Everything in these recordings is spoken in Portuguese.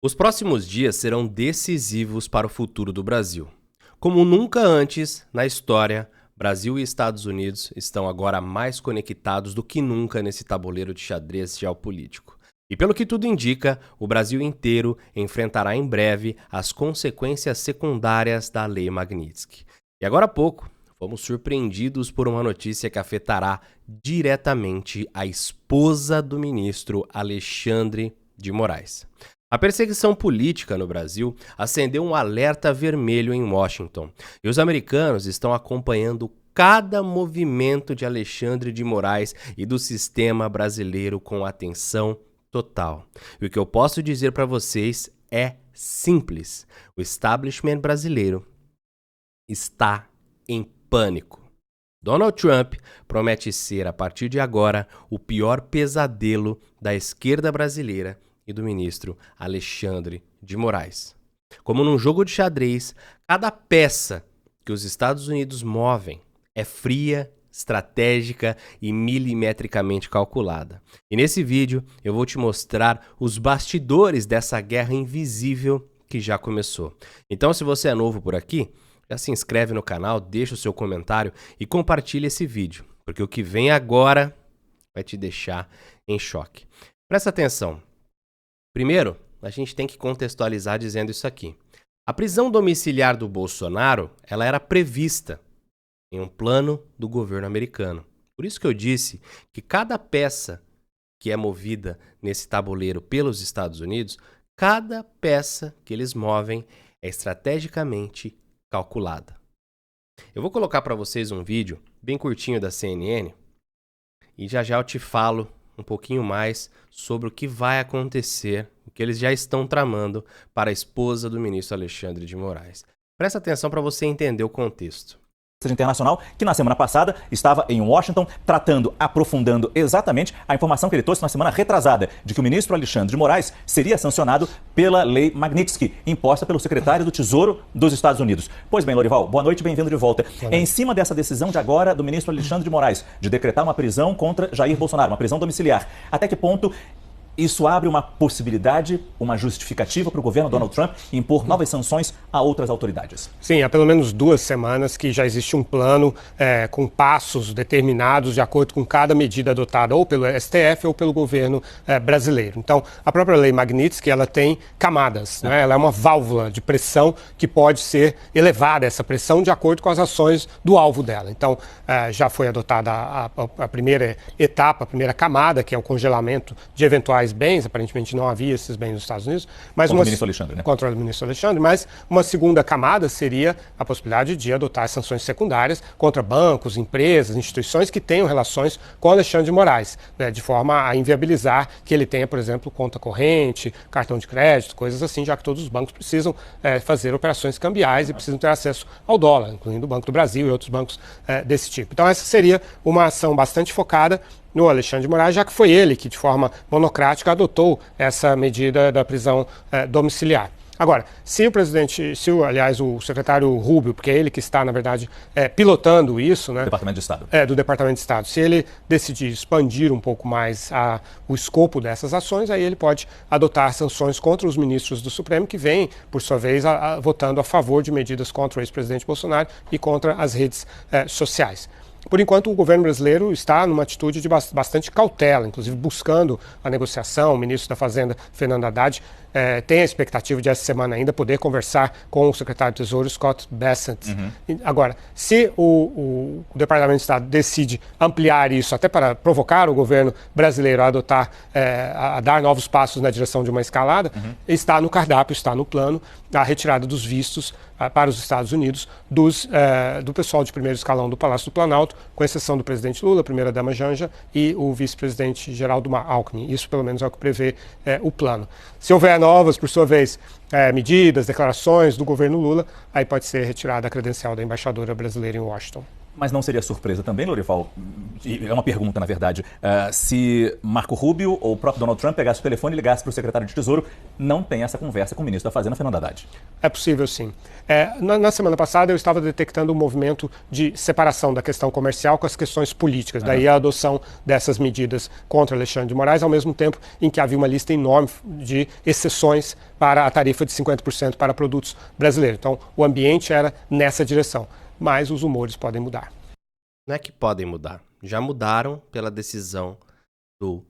Os próximos dias serão decisivos para o futuro do Brasil. Como nunca antes na história, Brasil e Estados Unidos estão agora mais conectados do que nunca nesse tabuleiro de xadrez geopolítico. E pelo que tudo indica, o Brasil inteiro enfrentará em breve as consequências secundárias da Lei Magnitsky. E agora há pouco, fomos surpreendidos por uma notícia que afetará diretamente a esposa do ministro Alexandre de Moraes. A perseguição política no Brasil acendeu um alerta vermelho em Washington, e os americanos estão acompanhando cada movimento de Alexandre de Moraes e do sistema brasileiro com atenção total. E o que eu posso dizer para vocês é simples: o establishment brasileiro está em pânico. Donald Trump promete ser, a partir de agora, o pior pesadelo da esquerda brasileira e do ministro Alexandre de Moraes. Como num jogo de xadrez, cada peça que os Estados Unidos movem é fria, estratégica e milimetricamente calculada. E nesse vídeo eu vou te mostrar os bastidores dessa guerra invisível que já começou. Então, se você é novo por aqui, já se inscreve no canal, deixa o seu comentário e compartilha esse vídeo, porque o que vem agora vai te deixar em choque. Presta atenção. Primeiro, a gente tem que contextualizar dizendo isso aqui. A prisão domiciliar do Bolsonaro, ela era prevista em um plano do governo americano. Por isso que eu disse que cada peça que é movida nesse tabuleiro pelos Estados Unidos, cada peça que eles movem é estrategicamente calculada. Eu vou colocar para vocês um vídeo bem curtinho da CNN e já eu te falo um pouquinho mais sobre o que vai acontecer, o que eles já estão tramando para a esposa do ministro Alexandre de Moraes. Presta atenção para você entender o contexto. Internacional, que na semana passada estava em Washington aprofundando exatamente a informação que ele trouxe na semana retrasada, de que o ministro Alexandre de Moraes seria sancionado pela Lei Magnitsky, imposta pelo secretário do Tesouro dos Estados Unidos. Pois bem, Lorival, boa noite e bem-vindo de volta. Em cima dessa decisão de agora do ministro Alexandre de Moraes, de decretar uma prisão contra Jair Bolsonaro, uma prisão domiciliar, até que ponto isso abre uma possibilidade, uma justificativa para o governo Donald Trump impor novas sanções a outras autoridades? Sim, há pelo menos 2 semanas que já existe um plano com passos determinados de acordo com cada medida adotada ou pelo STF ou pelo governo brasileiro. Então, a própria lei Magnitsky, ela tem camadas, né? Ela é uma válvula de pressão que pode ser elevada, essa pressão, de acordo com as ações do alvo dela. Então, já foi adotada a primeira etapa, a primeira camada, que é o congelamento de eventuais bens. Aparentemente não havia esses bens nos Estados Unidos. Mas contra o ministro Alexandre, né? Contra o ministro Alexandre, mas uma segunda camada seria a possibilidade de adotar sanções secundárias contra bancos, empresas, instituições que tenham relações com Alexandre de Moraes, né, de forma a inviabilizar que ele tenha, por exemplo, conta corrente, cartão de crédito, coisas assim, já que todos os bancos precisam fazer operações cambiais e precisam ter acesso ao dólar, incluindo o Banco do Brasil e outros bancos desse tipo. Então essa seria uma ação bastante focada no Alexandre de Moraes, já que foi ele que, de forma monocrática, adotou essa medida da prisão domiciliar. Agora, aliás, o secretário Rubio, porque é ele que está, na verdade, pilotando isso, né? Departamento de Estado. Do Departamento de Estado. Se ele decidir expandir um pouco mais o escopo dessas ações, aí ele pode adotar sanções contra os ministros do Supremo, que vêm, por sua vez, votando a favor de medidas contra o ex-presidente Bolsonaro e contra as redes sociais. Por enquanto, o governo brasileiro está numa atitude de bastante cautela, inclusive buscando a negociação. O ministro da Fazenda, Fernando Haddad, tem a expectativa de essa semana ainda poder conversar com o secretário de Tesouro, Scott Bessent. Agora, se o Departamento de Estado decide ampliar isso até para provocar o governo brasileiro a adotar, a dar novos passos na direção de uma escalada, está no cardápio, está no plano, a retirada dos vistos para os Estados Unidos do pessoal de primeiro escalão do Palácio do Planalto, com exceção do presidente Lula, a primeira-dama Janja e o vice-presidente Geraldo Alckmin. Isso, pelo menos, é o que prevê o plano. Se houver novas, por sua vez, medidas, declarações do governo Lula, aí pode ser retirada a credencial da embaixadora brasileira em Washington. Mas não seria surpresa também, Lorival, e é uma pergunta na verdade, se Marco Rubio ou o próprio Donald Trump pegasse o telefone e ligasse para o secretário de Tesouro, não tem essa conversa com o ministro da Fazenda, Fernando Haddad? É possível, sim. Na semana passada eu estava detectando um movimento de separação da questão comercial com as questões políticas, daí a adoção dessas medidas contra Alexandre de Moraes, ao mesmo tempo em que havia uma lista enorme de exceções para a tarifa de 50% para produtos brasileiros. Então, o ambiente era nessa direção. Mas os humores podem mudar. Não é que podem mudar. Já mudaram pela decisão do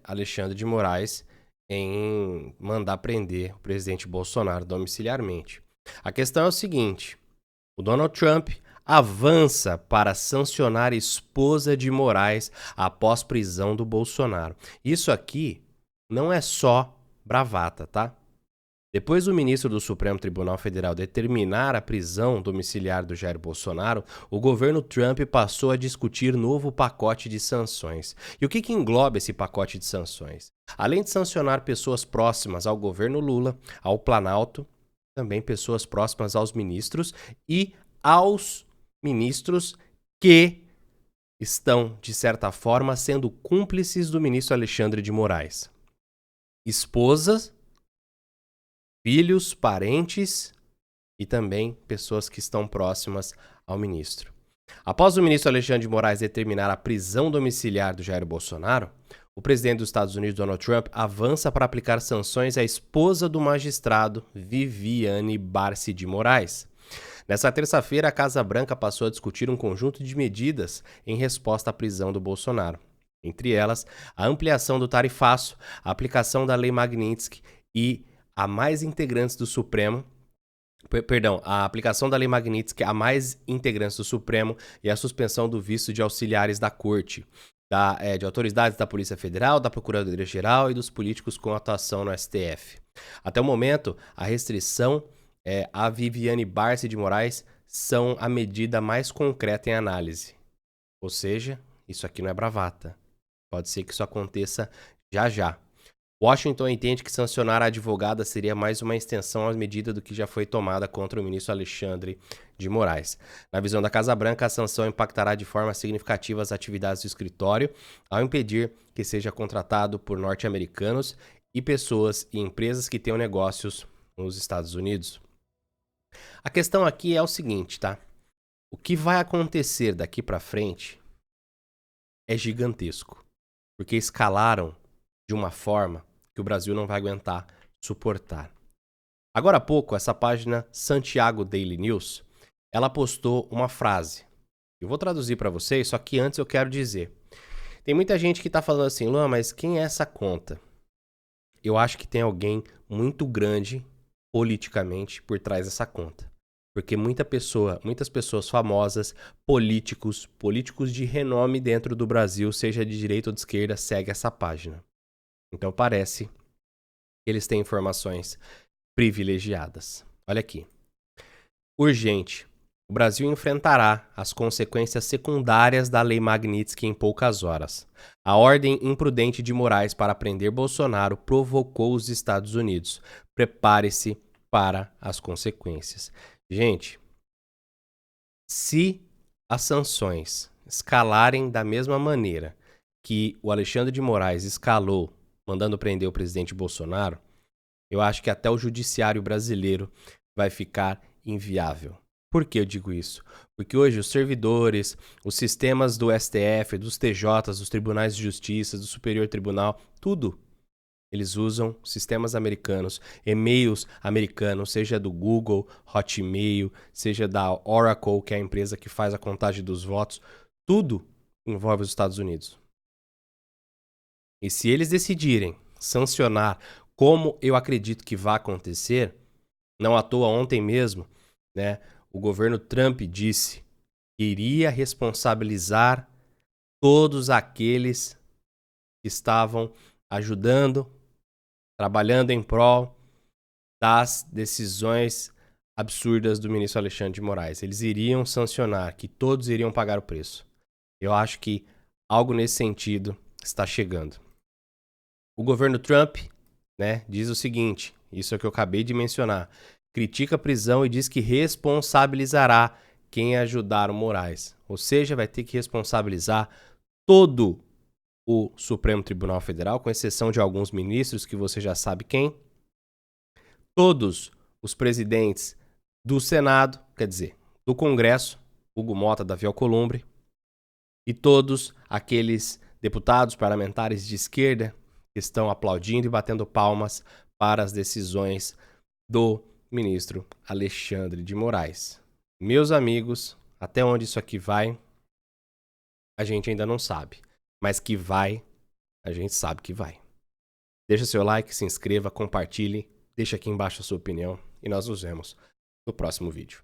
Alexandre de Moraes em mandar prender o presidente Bolsonaro domiciliarmente. A questão é o seguinte: o Donald Trump avança para sancionar a esposa de Moraes após prisão do Bolsonaro. Isso aqui não é só bravata, tá? Depois do ministro do Supremo Tribunal Federal determinar a prisão domiciliar do Jair Bolsonaro, o governo Trump passou a discutir novo pacote de sanções. E o que engloba esse pacote de sanções? Além de sancionar pessoas próximas ao governo Lula, ao Planalto, também pessoas próximas aos ministros e aos ministros que estão, de certa forma, sendo cúmplices do ministro Alexandre de Moraes. Esposas, filhos, parentes e também pessoas que estão próximas ao ministro. Após o ministro Alexandre de Moraes determinar a prisão domiciliar do Jair Bolsonaro, o presidente dos Estados Unidos, Donald Trump, avança para aplicar sanções à esposa do magistrado Viviane Barsi de Moraes. Nessa terça-feira, a Casa Branca passou a discutir um conjunto de medidas em resposta à prisão do Bolsonaro. Entre elas, a ampliação do tarifaço, a aplicação da Lei Magnitsky e a mais integrantes do Supremo, a aplicação da Lei Magnitsky a mais integrantes do Supremo e a suspensão do visto de auxiliares da Corte, de autoridades da Polícia Federal, da Procuradoria-Geral e dos políticos com atuação no STF. Até o momento, a restrição a Viviane Barsi de Moraes são a medida mais concreta em análise. Ou seja, isso aqui não é bravata. Pode ser que isso aconteça já já. Washington entende que sancionar a advogada seria mais uma extensão à medida do que já foi tomada contra o ministro Alexandre de Moraes. Na visão da Casa Branca, a sanção impactará de forma significativa as atividades do escritório, ao impedir que seja contratado por norte-americanos e pessoas e empresas que tenham negócios nos Estados Unidos. A questão aqui é o seguinte, tá? O que vai acontecer daqui para frente é gigantesco, porque escalaram de uma forma que o Brasil não vai aguentar suportar. Agora há pouco, essa página Santiago Daily News, ela postou uma frase. Eu vou traduzir para vocês, só que antes eu quero dizer. Tem muita gente que tá falando assim, Luan, mas quem é essa conta? Eu acho que tem alguém muito grande politicamente por trás dessa conta. Porque muitas pessoas famosas, políticos de renome dentro do Brasil, seja de direita ou de esquerda, seguem essa página. Então parece que eles têm informações privilegiadas. Olha aqui. Urgente. O Brasil enfrentará as consequências secundárias da Lei Magnitsky em poucas horas. A ordem imprudente de Moraes para prender Bolsonaro provocou os Estados Unidos. Prepare-se para as consequências. Gente, se as sanções escalarem da mesma maneira que o Alexandre de Moraes escalou, mandando prender o presidente Bolsonaro, eu acho que até o judiciário brasileiro vai ficar inviável. Por que eu digo isso? Porque hoje os servidores, os sistemas do STF, dos TJs, dos tribunais de justiça, do Superior Tribunal, tudo, eles usam sistemas americanos, e-mails americanos, seja do Google, Hotmail, seja da Oracle, que é a empresa que faz a contagem dos votos, tudo envolve os Estados Unidos. E se eles decidirem sancionar, como eu acredito que vai acontecer, não à toa ontem mesmo, né, o governo Trump disse que iria responsabilizar todos aqueles que estavam ajudando, trabalhando em prol das decisões absurdas do ministro Alexandre de Moraes. Eles iriam sancionar, que todos iriam pagar o preço. Eu acho que algo nesse sentido está chegando. O governo Trump, né, diz o seguinte, isso é o que eu acabei de mencionar, critica a prisão e diz que responsabilizará quem ajudar o Moraes. Ou seja, vai ter que responsabilizar todo o Supremo Tribunal Federal, com exceção de alguns ministros que você já sabe quem. Todos os presidentes do Senado, quer dizer, do Congresso, Hugo Mota, Davi Alcolumbre, e todos aqueles deputados parlamentares de esquerda que estão aplaudindo e batendo palmas para as decisões do ministro Alexandre de Moraes. Meus amigos, até onde isso aqui vai, a gente ainda não sabe. Mas que vai, a gente sabe que vai. Deixa seu like, se inscreva, compartilhe, deixa aqui embaixo a sua opinião e nós nos vemos no próximo vídeo.